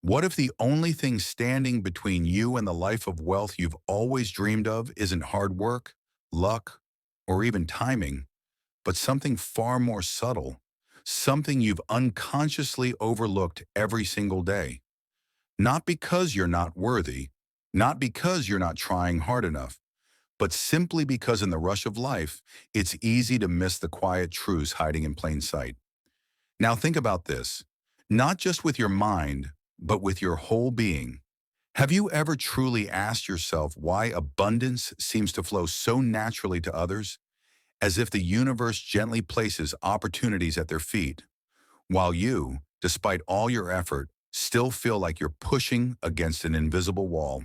What if the only thing standing between you and the life of wealth you've always dreamed of isn't hard work, luck, or even timing, but something far more subtle, something you've unconsciously overlooked every single day? Not because you're not worthy, not because you're not trying hard enough, but simply because in the rush of life, it's easy to miss the quiet truths hiding in plain sight. Now think about this, not just with your mind, but with your whole being. Have you ever truly asked yourself why abundance seems to flow so naturally to others, as if the universe gently places opportunities at their feet, while you, despite all your effort, still feel like you're pushing against an invisible wall?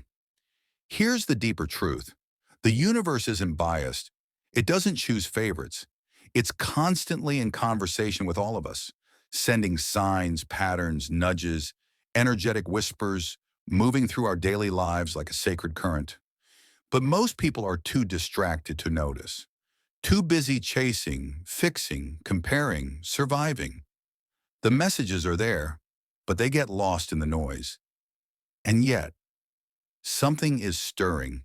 Here's the deeper truth. The universe isn't biased. It doesn't choose favorites. It's constantly in conversation with all of us, sending signs, patterns, nudges, energetic whispers, moving through our daily lives like a sacred current. But most people are too distracted to notice, too busy chasing, fixing, comparing, surviving. The messages are there, but they get lost in the noise. And yet, something is stirring,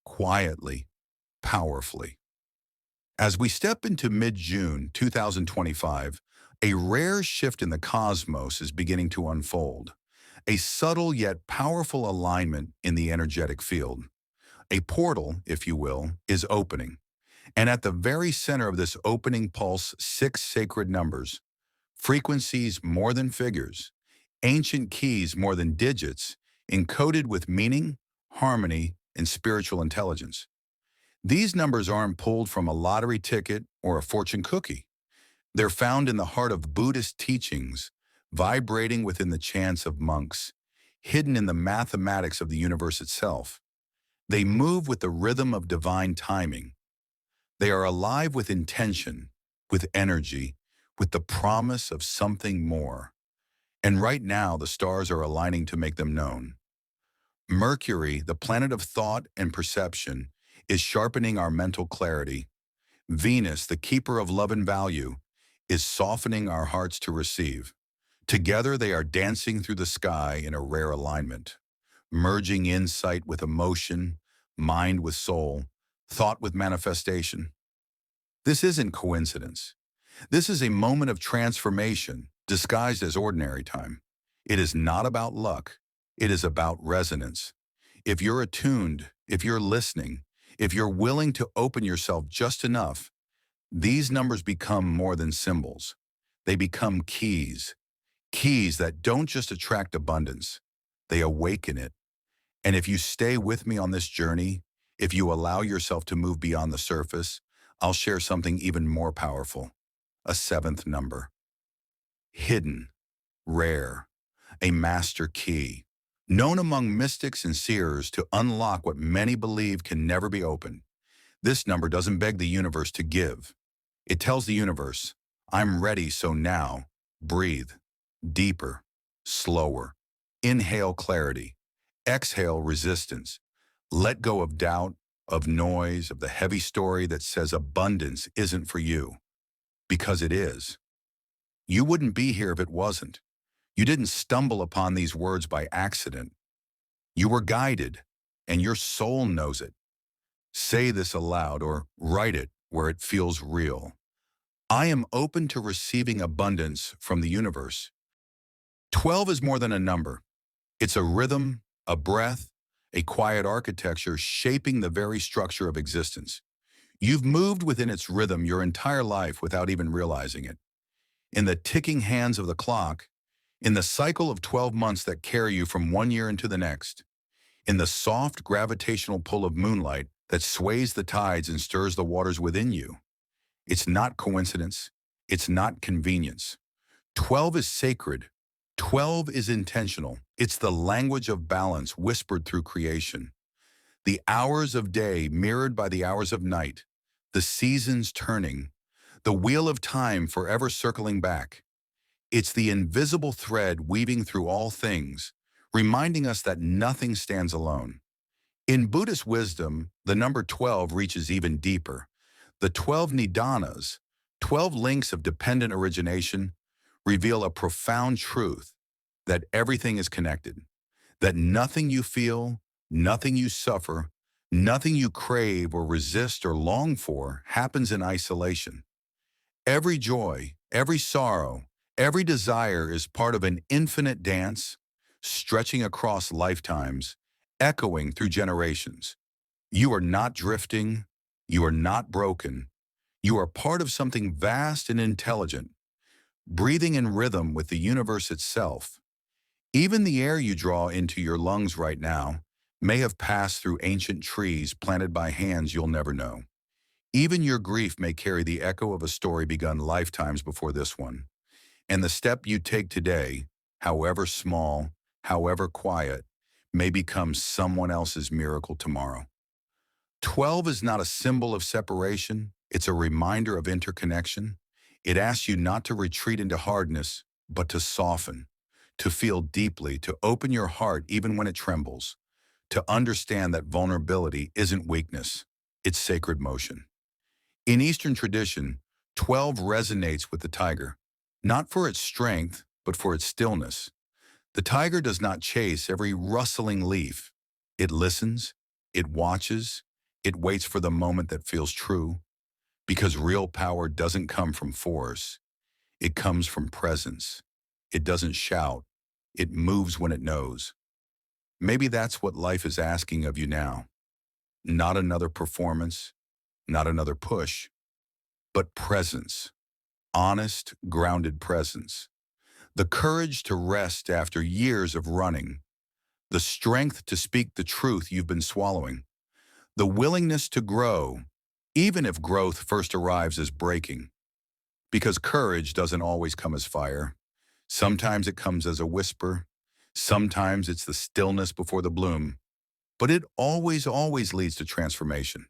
quietly, powerfully. As we step into mid-June 2025, a rare shift in the cosmos is beginning to unfold. A subtle yet powerful alignment in the energetic field. A portal, if you will, is opening. And at the very center of this opening pulse, six sacred numbers, frequencies more than figures, ancient keys more than digits, encoded with meaning, harmony, and spiritual intelligence. These numbers aren't pulled from a lottery ticket or a fortune cookie. They're found in the heart of Buddhist teachings, vibrating within the chants of monks, hidden in the mathematics of the universe itself. They move with the rhythm of divine timing. They are alive with intention, with energy, with the promise of something more. And right now, the stars are aligning to make them known. Mercury, the planet of thought and perception, is sharpening our mental clarity. Venus, the keeper of love and value, is softening our hearts to receive. Together, they are dancing through the sky in a rare alignment, merging insight with emotion, mind with soul, thought with manifestation. This isn't coincidence. This is a moment of transformation disguised as ordinary time. It is not about luck. It is about resonance. If you're attuned, if you're listening, if you're willing to open yourself just enough, these numbers become more than symbols. They become keys. Keys that don't just attract abundance, they awaken it. And if you stay with me on this journey, if you allow yourself to move beyond the surface, I'll share something even more powerful. A seventh number. Hidden, rare, a master key, known among mystics and seers to unlock what many believe can never be opened. This number doesn't beg the universe to give. It tells the universe, I'm ready, so now, breathe. Deeper, slower. Inhale clarity. Exhale resistance. Let go of doubt, of noise, of the heavy story that says abundance isn't for you. Because it is. You wouldn't be here if it wasn't. You didn't stumble upon these words by accident. You were guided, and your soul knows it. Say this aloud or write it where it feels real. I am open to receiving abundance from the universe. 12 is more than a number. It's a rhythm, a breath, a quiet architecture shaping the very structure of existence. You've moved within its rhythm your entire life without even realizing it. In the ticking hands of the clock, in the cycle of 12 months that carry you from one year into the next, in the soft gravitational pull of moonlight that sways the tides and stirs the waters within you. It's not coincidence. It's not convenience. 12 is sacred. 12 is intentional. It's the language of balance whispered through creation. The hours of day mirrored by the hours of night, the seasons turning, the wheel of time forever circling back. It's the invisible thread weaving through all things, reminding us that nothing stands alone. In Buddhist wisdom, the number 12 reaches even deeper. The 12 nidanas, 12 links of dependent origination, reveal a profound truth. that everything is connected, that nothing you feel, nothing you suffer, nothing you crave or resist or long for happens in isolation. Every joy, every sorrow, every desire is part of an infinite dance, stretching across lifetimes, echoing through generations. You are not drifting. You are not broken. You are part of something vast and intelligent, breathing in rhythm with the universe itself. Even the air you draw into your lungs right now may have passed through ancient trees planted by hands you'll never know. Even your grief may carry the echo of a story begun lifetimes before this one. And the step you take today, however small, however quiet, may become someone else's miracle tomorrow. 12 is not a symbol of separation, it's a reminder of interconnection. It asks you not to retreat into hardness, but to soften, to feel deeply, to open your heart even when it trembles, to understand that vulnerability isn't weakness, it's sacred motion. In Eastern tradition, 12 resonates with the tiger, not for its strength, but for its stillness. The tiger does not chase every rustling leaf. It listens, it watches, it waits for the moment that feels true, because real power doesn't come from force. It comes from presence. It doesn't shout. It moves when it knows. Maybe that's what life is asking of you now. Not another performance, not another push, but presence. Honest, grounded presence. The courage to rest after years of running. The strength to speak the truth you've been swallowing. The willingness to grow, even if growth first arrives as breaking. Because courage doesn't always come as fire. Sometimes it comes as a whisper. Sometimes it's the stillness before the bloom. But it always leads to transformation.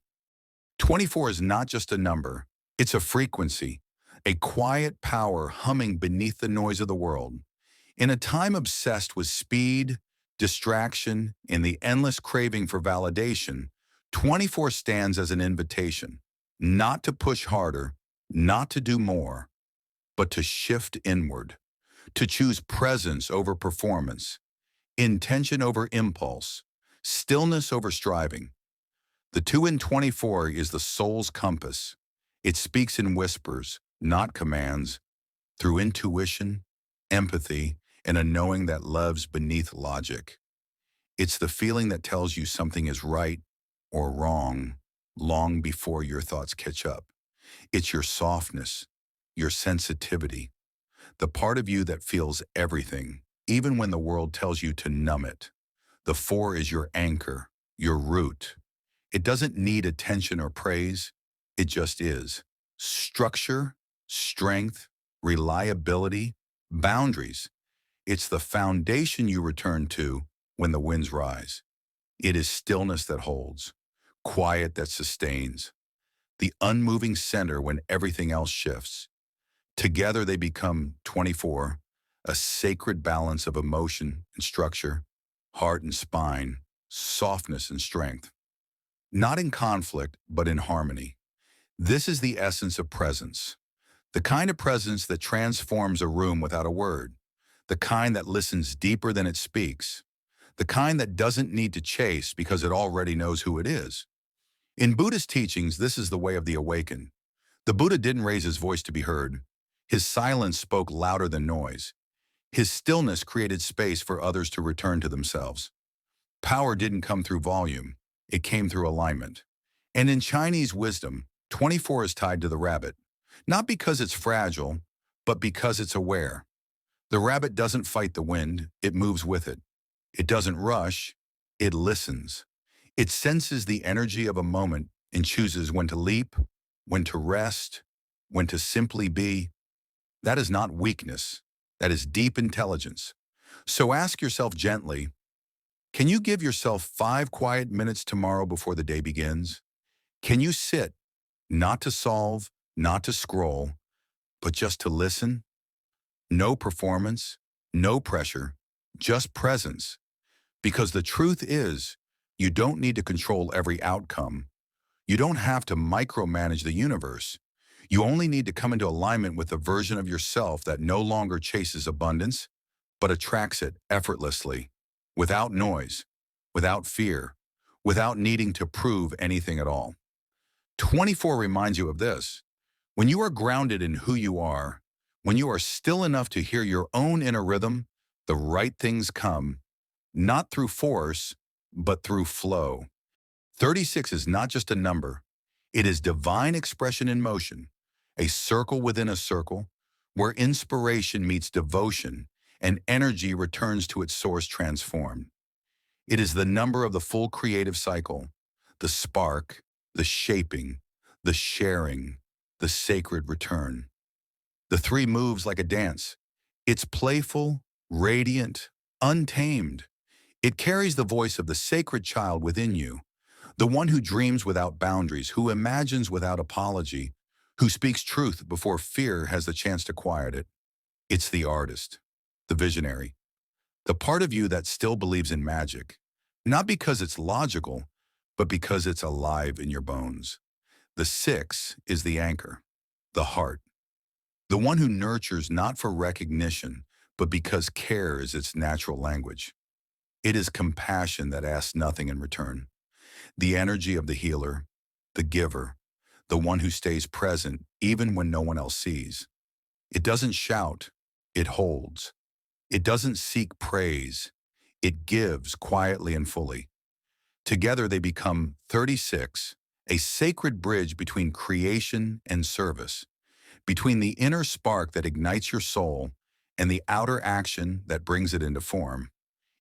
24 is not just a number. It's a frequency, a quiet power humming beneath the noise of the world. In a time obsessed with speed, distraction, and the endless craving for validation, 24 stands as an invitation, not to push harder, not to do more, but to shift inward, to choose presence over performance, intention over impulse, stillness over striving. The 2 in 24 is the soul's compass. It speaks in whispers, not commands, through intuition, empathy, and a knowing that loves beneath logic. It's the feeling that tells you something is right or wrong long before your thoughts catch up. It's your softness, your sensitivity, the part of you that feels everything, even when the world tells you to numb it. The 4 is your anchor, your root. It doesn't need attention or praise. It just is. Structure, strength, reliability, boundaries. It's the foundation you return to when the winds rise. It is stillness that holds, quiet that sustains, the unmoving center when everything else shifts. Together they become 24, a sacred balance of emotion and structure, heart and spine, softness and strength. Not in conflict, but in harmony. This is the essence of presence. The kind of presence that transforms a room without a word. The kind that listens deeper than it speaks. The kind that doesn't need to chase because it already knows who it is. In Buddhist teachings, this is the way of the awakened. The Buddha didn't raise his voice to be heard. His silence spoke louder than noise. His stillness created space for others to return to themselves. Power didn't come through volume. It came through alignment. And in Chinese wisdom, 24 is tied to the rabbit, not because it's fragile, but because it's aware. The rabbit doesn't fight the wind, it moves with it. It doesn't rush, it listens. It senses the energy of a moment and chooses when to leap, when to rest, when to simply be. That is not weakness, that is deep intelligence. So ask yourself gently, can you give yourself 5 quiet minutes tomorrow before the day begins? Can you sit, not to solve, not to scroll, but just to listen? No performance, no pressure, just presence. Because the truth is, you don't need to control every outcome. You don't have to micromanage the universe. You only need to come into alignment with the version of yourself that no longer chases abundance, but attracts it effortlessly, without noise, without fear, without needing to prove anything at all. 24 reminds you of this. When you are grounded in who you are, when you are still enough to hear your own inner rhythm, the right things come, not through force, but through flow. 36 is not just a number. It is divine expression in motion, a circle within a circle, where inspiration meets devotion and energy returns to its source transformed. It is the number of the full creative cycle, the spark, the shaping, the sharing, the sacred return. The three moves like a dance. It's playful, radiant, untamed. It carries the voice of the sacred child within you, the one who dreams without boundaries, who imagines without apology, who speaks truth before fear has the chance to quiet it. It's the artist, the visionary, the part of you that still believes in magic, not because it's logical, but because it's alive in your bones. The six is the anchor, the heart, the one who nurtures not for recognition, but because care is its natural language. It is compassion that asks nothing in return. The energy of the healer, the giver, the one who stays present even when no one else sees. It doesn't shout, it holds. It doesn't seek praise, it gives quietly and fully. Together they become 36, a sacred bridge between creation and service, between the inner spark that ignites your soul and the outer action that brings it into form.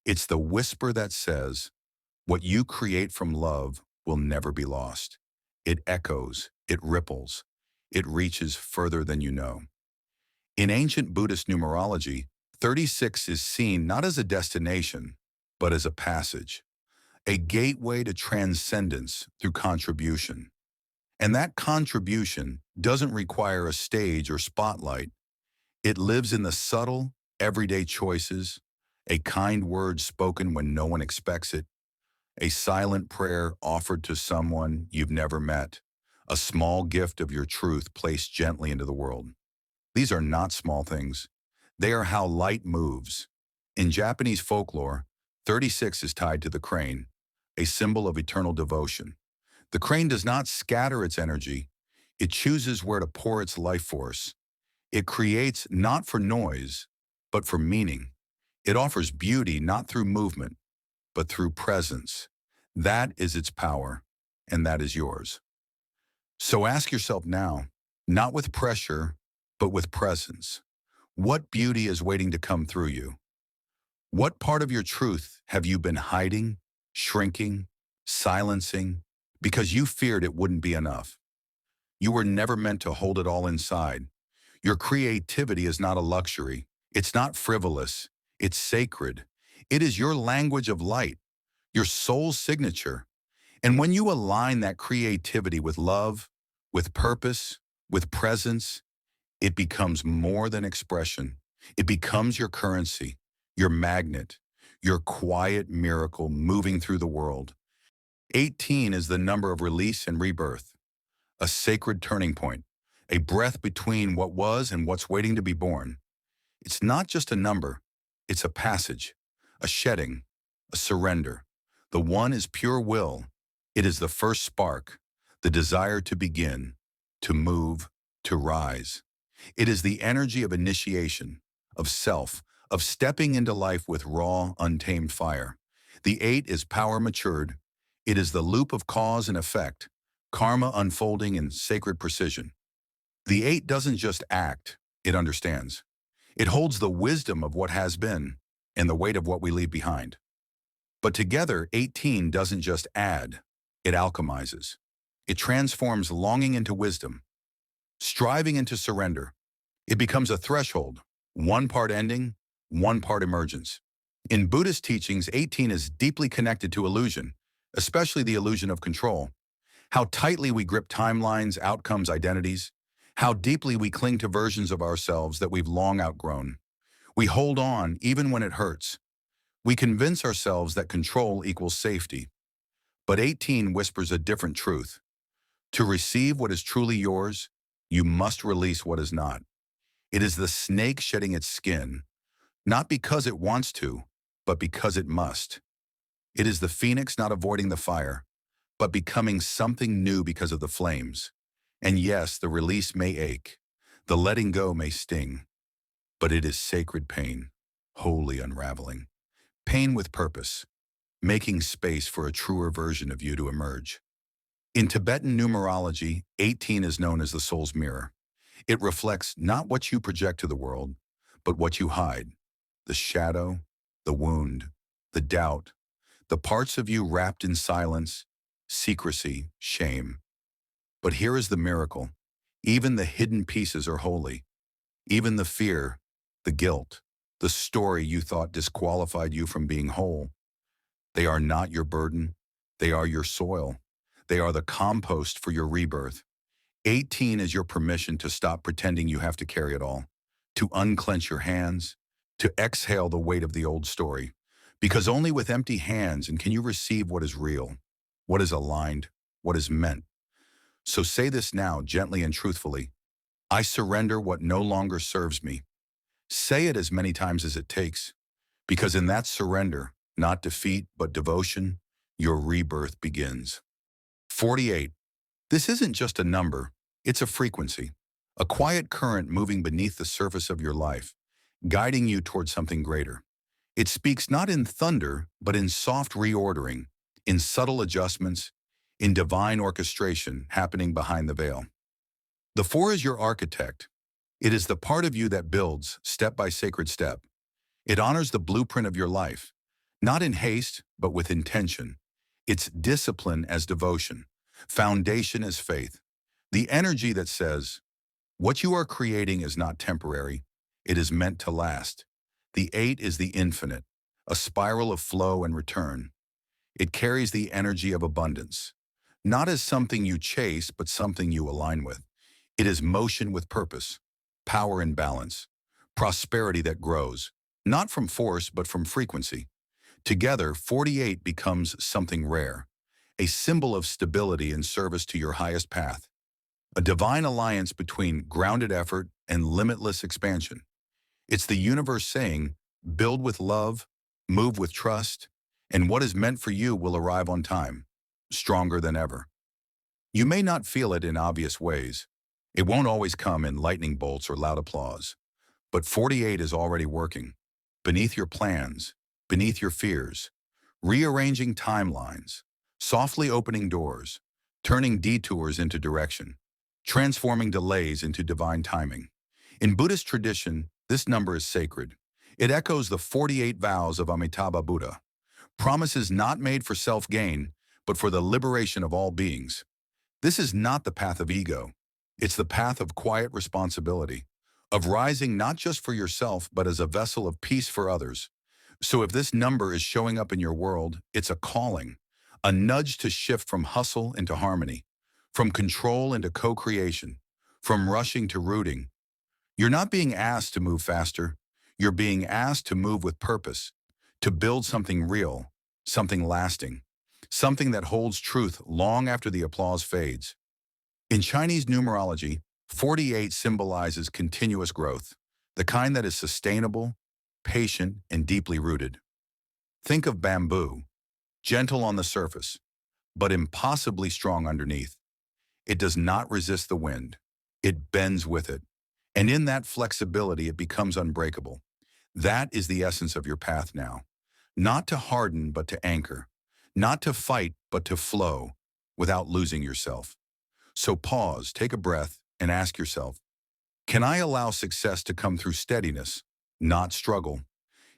It's the whisper that says, what you create from love will never be lost. It echoes, it ripples, it reaches further than you know. In ancient Buddhist numerology, 36 is seen not as a destination, but as a passage, a gateway to transcendence through contribution. And that contribution doesn't require a stage or spotlight. It lives in the subtle, everyday choices, a kind word spoken when no one expects it, a silent prayer offered to someone you've never met, a small gift of your truth placed gently into the world. These are not small things. They are how light moves. In Japanese folklore, 36 is tied to the crane, a symbol of eternal devotion. The crane does not scatter its energy. It chooses where to pour its life force. It creates not for noise, but for meaning. It offers beauty not through movement, but through presence. That is its power, and that is yours. So ask yourself now, not with pressure, but with presence. What beauty is waiting to come through you? What part of your truth have you been hiding, shrinking, silencing, because you feared it wouldn't be enough? You were never meant to hold it all inside. Your creativity is not a luxury. It's not frivolous. It's sacred. It is your language of light, your soul's signature. And when you align that creativity with love, with purpose, with presence, it becomes more than expression. It becomes your currency, your magnet, your quiet miracle moving through the world. 18 is the number of release and rebirth, a sacred turning point, a breath between what was and what's waiting to be born. It's not just a number, it's a passage, a shedding, a surrender. The one is pure will. It is the first spark, the desire to begin, to move, to rise. It is the energy of initiation, of self, of stepping into life with raw, untamed fire. The 8 is power matured. It is the loop of cause and effect, karma unfolding in sacred precision. The 8 doesn't just act, it understands. It holds the wisdom of what has been and the weight of what we leave behind. But together, 18 doesn't just add, it alchemizes. It transforms longing into wisdom, striving into surrender. It becomes a threshold, one part ending, one part emergence. In Buddhist teachings, 18 is deeply connected to illusion, especially the illusion of control. How tightly we grip timelines, outcomes, identities. How deeply we cling to versions of ourselves that we've long outgrown. We hold on even when it hurts. We convince ourselves that control equals safety. But 18 whispers a different truth. To receive what is truly yours, you must release what is not. It is the snake shedding its skin, not because it wants to, but because it must. It is the phoenix not avoiding the fire, but becoming something new because of the flames. And yes, the release may ache, the letting go may sting, but it is sacred pain, wholly unraveling. Pain with purpose, making space for a truer version of you to emerge. In Tibetan numerology, 18 is known as the soul's mirror. It reflects not what you project to the world, but what you hide. The shadow, the wound, the doubt, the parts of you wrapped in silence, secrecy, shame. But here is the miracle. Even the hidden pieces are holy. Even the fear, the guilt, the story you thought disqualified you from being whole. They are not your burden. They are your soil. They are the compost for your rebirth. 18 is your permission to stop pretending you have to carry it all, to unclench your hands, to exhale the weight of the old story. Because only with empty hands can you receive what is real, what is aligned, what is meant. So say this now, gently and truthfully. I surrender what no longer serves me. Say it as many times as it takes, because in that surrender, not defeat, but devotion, your rebirth begins. 48. This isn't just a number, it's a frequency, a quiet current moving beneath the surface of your life, guiding you towards something greater. It speaks not in thunder, but in soft reordering, in subtle adjustments, in divine orchestration happening behind the veil. The 4 is your architect. It is the part of you that builds, step by sacred step. It honors the blueprint of your life, not in haste, but with intention. It's discipline as devotion, foundation as faith. The energy that says, what you are creating is not temporary, it is meant to last. The 8 is the infinite, a spiral of flow and return. It carries the energy of abundance, not as something you chase, but something you align with. It is motion with purpose, power and balance, prosperity that grows, not from force, but from frequency. Together, 48 becomes something rare, a symbol of stability and service to your highest path, a divine alliance between grounded effort and limitless expansion. It's the universe saying, build with love, move with trust, and what is meant for you will arrive on time, stronger than ever. You may not feel it in obvious ways. It won't always come in lightning bolts or loud applause. But 48 is already working, beneath your plans, beneath your fears, rearranging timelines, softly opening doors, turning detours into direction, transforming delays into divine timing. In Buddhist tradition, this number is sacred. It echoes the 48 vows of Amitabha Buddha, promises not made for self-gain, but for the liberation of all beings. This is not the path of ego. It's the path of quiet responsibility, of rising not just for yourself, but as a vessel of peace for others. So if this number is showing up in your world, it's a calling, a nudge to shift from hustle into harmony, from control into co-creation, from rushing to rooting. You're not being asked to move faster. You're being asked to move with purpose, to build something real, something lasting, something that holds truth long after the applause fades. In Chinese numerology, 48 symbolizes continuous growth, the kind that is sustainable, patient, and deeply rooted. Think of bamboo, gentle on the surface, but impossibly strong underneath. It does not resist the wind. It bends with it. And in that flexibility, it becomes unbreakable. That is the essence of your path now. Not to harden, but to anchor. Not to fight, but to flow without losing yourself. So pause, take a breath, and ask yourself, can I allow success to come through steadiness, not struggle?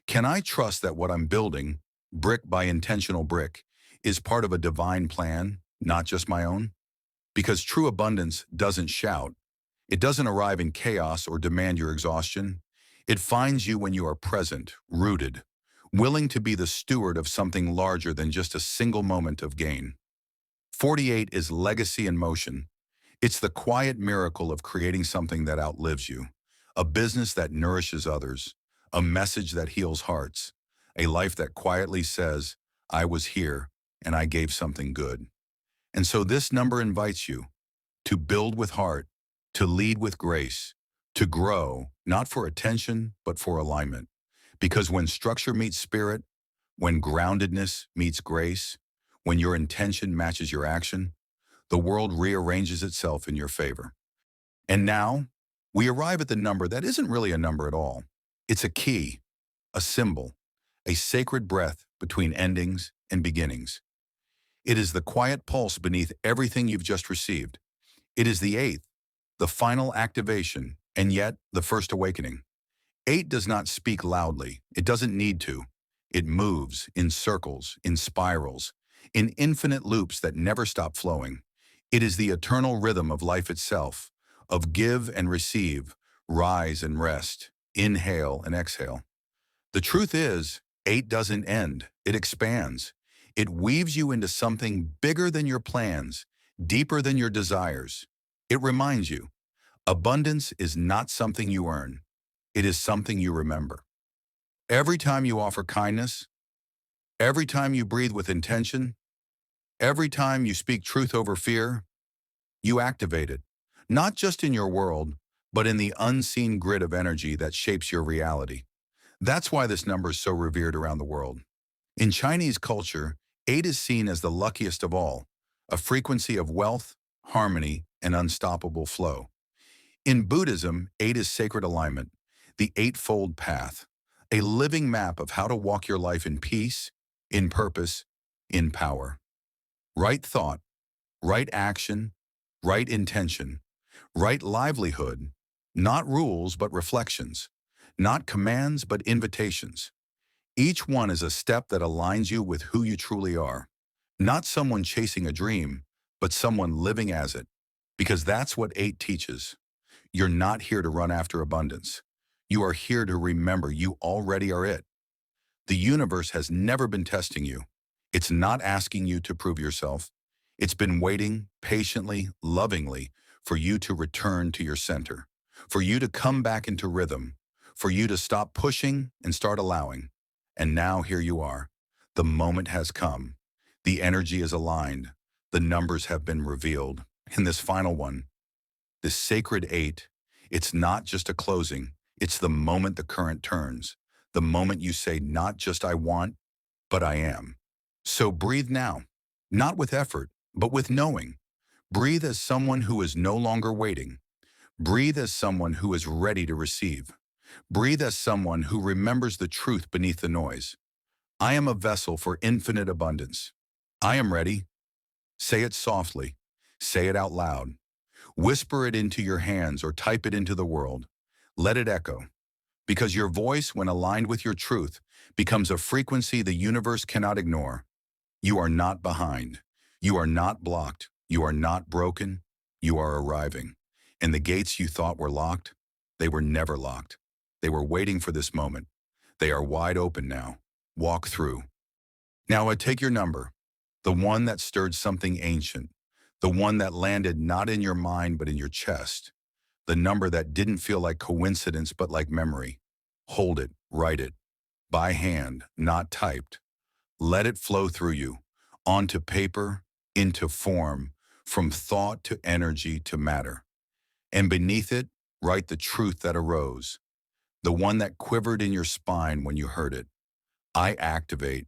Can I trust that what I'm building, brick by intentional brick, is part of a divine plan, not just my own? Because true abundance doesn't shout. It doesn't arrive in chaos or demand your exhaustion. It finds you when you are present, rooted, willing to be the steward of something larger than just a single moment of gain. 48 is legacy in motion. It's the quiet miracle of creating something that outlives you, a business that nourishes others, a message that heals hearts, a life that quietly says, I was here and I gave something good. And so this number invites you to build with heart, to lead with grace, to grow, not for attention, but for alignment. Because when structure meets spirit, when groundedness meets grace, when your intention matches your action, the world rearranges itself in your favor. And now, we arrive at the number that isn't really a number at all. It's a key, a symbol, a sacred breath between endings and beginnings. It is the quiet pulse beneath everything you've just received. It is the eighth, the final activation, and yet the first awakening. Eight does not speak loudly. It doesn't need to. It moves in circles, in spirals, in infinite loops that never stop flowing. It is the eternal rhythm of life itself, of give and receive, rise and rest, inhale and exhale. The truth is, eight doesn't end. It expands. It weaves you into something bigger than your plans, deeper than your desires. It reminds you, abundance is not something you earn. It is something you remember. Every time you offer kindness, every time you breathe with intention, every time you speak truth over fear, you activate it, not just in your world, but in the unseen grid of energy that shapes your reality. That's why this number is so revered around the world. In Chinese culture, eight is seen as the luckiest of all, a frequency of wealth, harmony, and unstoppable flow. In Buddhism, eight is sacred alignment, the eightfold path, a living map of how to walk your life in peace, in purpose, in power. Right thought, right action, right intention, right livelihood, not rules but reflections, not commands but invitations. Each one is a step that aligns you with who you truly are. Not someone chasing a dream, but someone living as it. Because that's what eight teaches. You're not here to run after abundance. You are here to remember you already are it. The universe has never been testing you. It's not asking you to prove yourself. It's been waiting patiently, lovingly, for you to return to your center, for you to come back into rhythm, for you to stop pushing and start allowing. And now here you are. The moment has come. The energy is aligned. The numbers have been revealed. In this final one, this sacred eight, it's not just a closing. It's the moment the current turns. The moment you say, not just I want, but I am. So breathe now, not with effort, but with knowing. Breathe as someone who is no longer waiting. Breathe as someone who is ready to receive. Breathe as someone who remembers the truth beneath the noise. I am a vessel for infinite abundance. I am ready. Say it softly. Say it out loud. Whisper it into your hands or type it into the world. Let it echo. Because your voice, when aligned with your truth, becomes a frequency the universe cannot ignore. You are not behind. You are not blocked. You are not broken. You are arriving. And the gates you thought were locked, they were never locked. They were waiting for this moment. They are wide open now. Walk through. Now I take your number, the one that stirred something ancient, the one that landed not in your mind but in your chest, the number that didn't feel like coincidence but like memory. Hold it, write it, by hand, not typed. Let it flow through you, onto paper, into form, from thought to energy to matter. And beneath it, write the truth that arose, the one that quivered in your spine when you heard it. I activate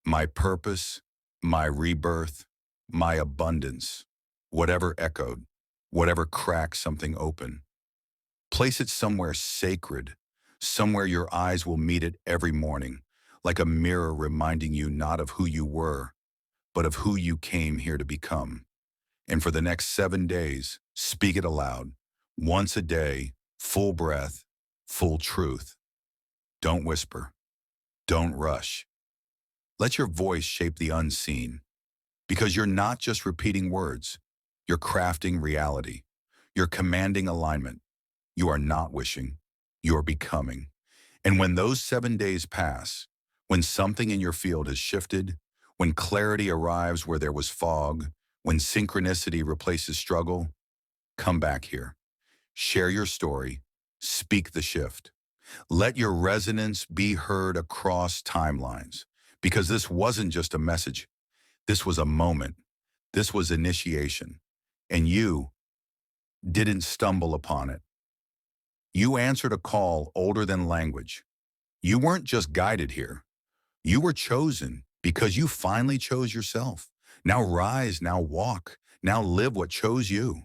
my purpose, my rebirth, my abundance, whatever echoed, whatever cracked something open. Place it somewhere sacred, somewhere your eyes will meet it every morning, like a mirror reminding you not of who you were, but of who you came here to become. And for the next 7 days, speak it aloud, once a day, full breath, full truth. Don't whisper. Don't rush. Let your voice shape the unseen, because you're not just repeating words. You're crafting reality. You're commanding alignment. You are not wishing. You're becoming. And when those 7 days pass, when something in your field has shifted, when clarity arrives where there was fog, when synchronicity replaces struggle, come back here. Share your story. Speak the shift. Let your resonance be heard across timelines, because this wasn't just a message. This was a moment. This was initiation. And you didn't stumble upon it. You answered a call older than language. You weren't just guided here. You were chosen because you finally chose yourself. Now rise, now walk, now live what chose you.